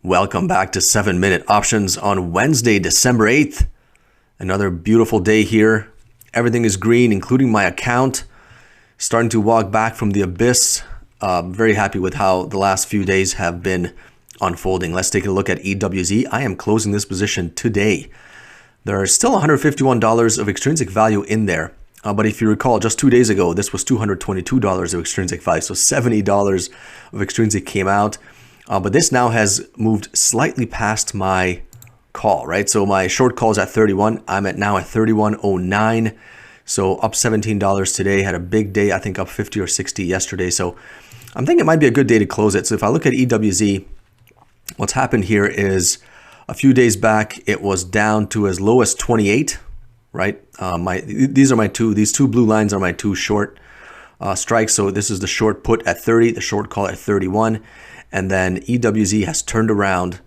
Welcome back to 7-Minute Options on Wednesday, December 8th. Another beautiful day here. Everything is green, including my account. Starting to walk back from the abyss. Very happy with how the last few days have been unfolding. Let's take a look at EWZ. I am closing this position today. There are still $151 of extrinsic value in there. But if you recall, just 2 days ago, this was $222 of extrinsic value. So $70 of extrinsic came out. But this now has moved slightly past my call, right? So my short call is at 31. I'm now at 31.09. So up $17 today. Had a big day, I think up 50 or 60 yesterday. So I'm thinking it might be a good day to close it. So if I look at EWZ, what's happened here is a few days back, it was down to as low as 28, right? These two blue lines are my two short strikes. So this is the short put at 30, the short call at 31. And then EWZ has turned around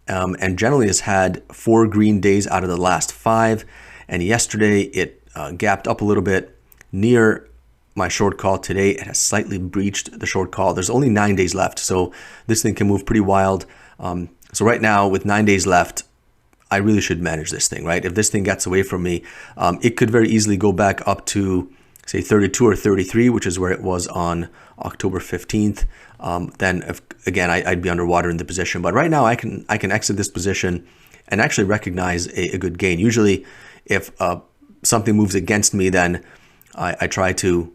and generally has had 4 green days out of the last 5. And yesterday it gapped up a little bit near my short call. Today it has slightly breached the short call. There's only 9 days left, so this thing can move pretty wild. So right now with 9 days left, I really should manage this thing, right? If this thing gets away from me, it could very easily go back up to say 32 or 33, which is where it was on October 15th. Then again, I'd be underwater in the position. But right now I can exit this position and actually recognize a good gain. Usually if something moves against me, then I try to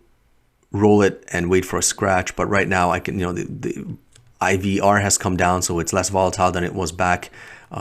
roll it and wait for a scratch. But right now I can, the IVR has come down, so it's less volatile than it was back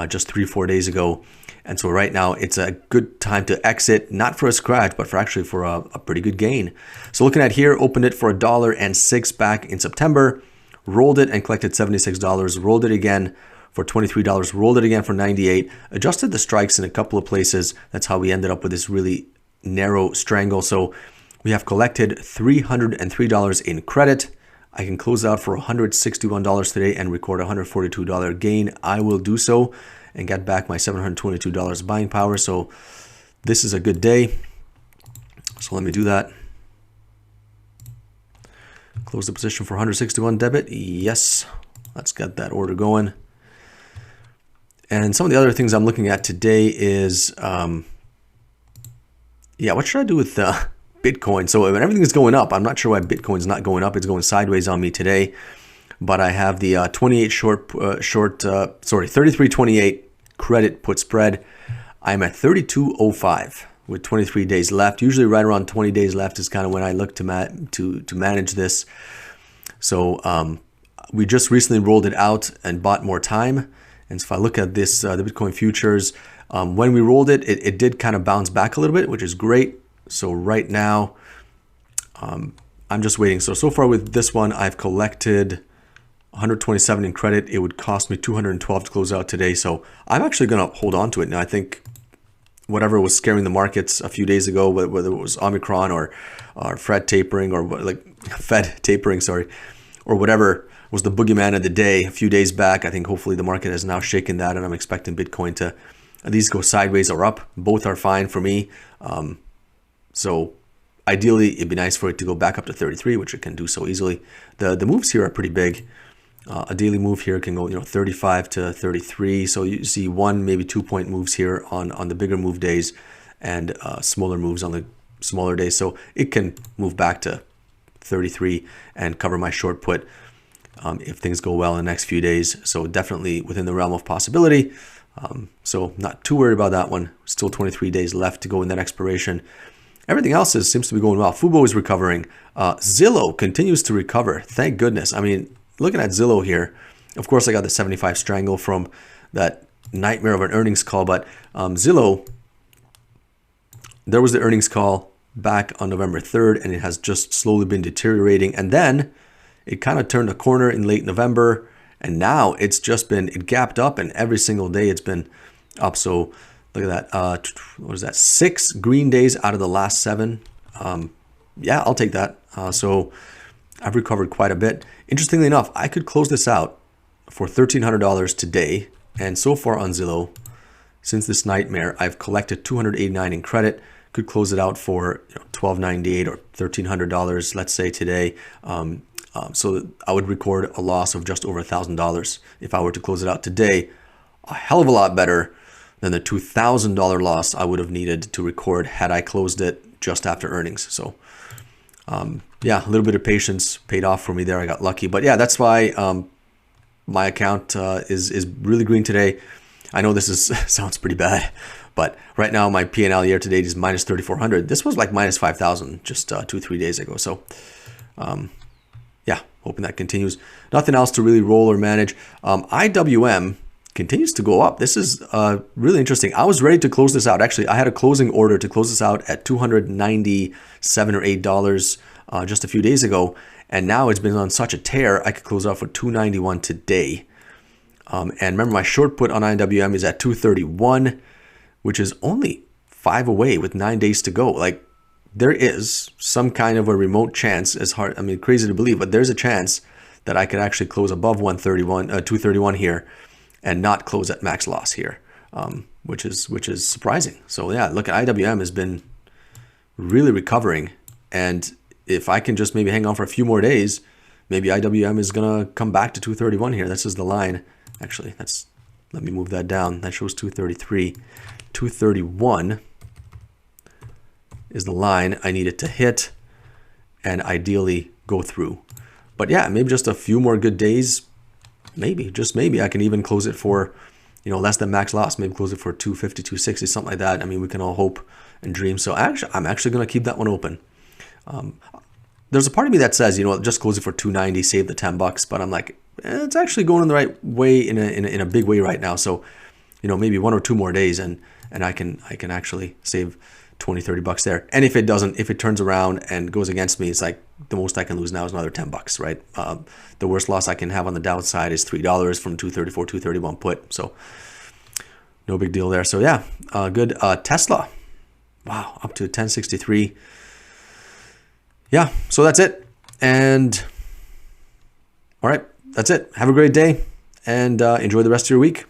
just 3-4 days ago. And so right now it's a good time to exit, not for a scratch, but for a pretty good gain. So looking at here, opened it for $1.06 back in September, rolled it and collected $76, rolled it again for $23, rolled it again for $98, adjusted the strikes in a couple of places. That's how we ended up with this really narrow strangle. So we have collected $303 in credit. I can close out for $161 today and record a $142 gain. I will do so and get back my $722 buying power. So this is a good day. So let me do that. Close the position for 161 debit. Yes, let's get that order going. And some of the other things I'm looking at today is, what should I do with Bitcoin? So when everything is going up, I'm not sure why Bitcoin's not going up. It's going sideways on me today. But I have the 33.28 credit put spread. I'm at 32.05 with 23 days left. Usually right around 20 days left is kind of when I look to manage this. So we just recently rolled it out and bought more time. And so if I look at this, the Bitcoin futures, when we rolled it, it did kind of bounce back a little bit, which is great. So right now, I'm just waiting. So far with this one, I've collected 127 in credit. It would cost me 212 to close out today. So I'm actually going to hold on to it. Now I think whatever was scaring the markets a few days ago, whether it was Omicron or Fed tapering or whatever was the boogeyman of the day a few days back. I think hopefully the market has now shaken that, and I'm expecting Bitcoin to at least go sideways or up. Both are fine for me. So ideally, it'd be nice for it to go back up to 33, which it can do so easily. The moves here are pretty big. A daily move here can go 35 to 33. So you see 1, maybe 2 point moves here on the bigger move days, and smaller moves on the smaller days. So it can move back to 33 and cover my short put if things go well in the next few days. So definitely within the realm of possibility. So not too worried about that one. Still 23 days left to go in that expiration. Everything else seems to be going well. Fubo is recovering. Zillow continues to recover. Thank goodness. I mean, looking at Zillow here, of course, I got the 75 strangle from that nightmare of an earnings call. But Zillow, there was the earnings call back on November 3rd, and it has just slowly been deteriorating. And then it kind of turned a corner in late November. And now it gapped up, and every single day it's been up. So look at that. What is that? 6 green days out of the last 7. Yeah, I'll take that. So I've recovered quite a bit. Interestingly enough, I could close this out for $1,300 today. And so far on Zillow, since this nightmare, I've collected $289 in credit. Could close it out for $1,298 or $1,300, let's say today. So I would record a loss of just over $1,000 if I were to close it out today. A hell of a lot better than the $2,000 loss I would have needed to record had I closed it just after earnings. So yeah, a little bit of patience paid off for me there. I got lucky. But yeah, that's why my account is really green today. I know this is sounds pretty bad, but right now my P&L year to date is minus 3,400. This was like minus 5,000 just 2-3 days ago. So yeah, hoping that continues. Nothing else to really roll or manage. IWM continues to go up. This is really interesting. I was ready to close this out. Actually, I had a closing order to close this out at $297 or $8 just a few days ago. And now it's been on such a tear, I could close out for $291 today. And remember, my short put on IWM is at $231, which is only 5 away with 9 days to go. Like, there is some kind of a remote chance, as hard, I mean, crazy to believe, but there's a chance that I could actually close above 231 here and not close at max loss here, which is surprising. So yeah, look, IWM has been really recovering, and if I can just maybe hang on for a few more days, maybe IWM is gonna come back to 231 here. This is the line. Actually, let me move that down. That shows 233. 231 is the line I need it to hit and ideally go through. But yeah, maybe just a few more good days. Maybe, just maybe, I can even close it for, less than max loss. Maybe close it for 250, 260, something like that. I mean, we can all hope and dream. So I'm actually going to keep that one open. There's a part of me that says, just close it for 290, save the $10. But I'm like, it's actually going in the right way in a big way right now. So, maybe 1 or 2 more days and I can actually save 20, $30 there. And if it turns around and goes against me, it's like the most I can lose now is another $10, right? The worst loss I can have on the downside is $3 from 234, 231 put. So no big deal there. So yeah, good. Tesla, wow, up to 1063. Yeah, so that's it. And all right, that's it. Have a great day and enjoy the rest of your week.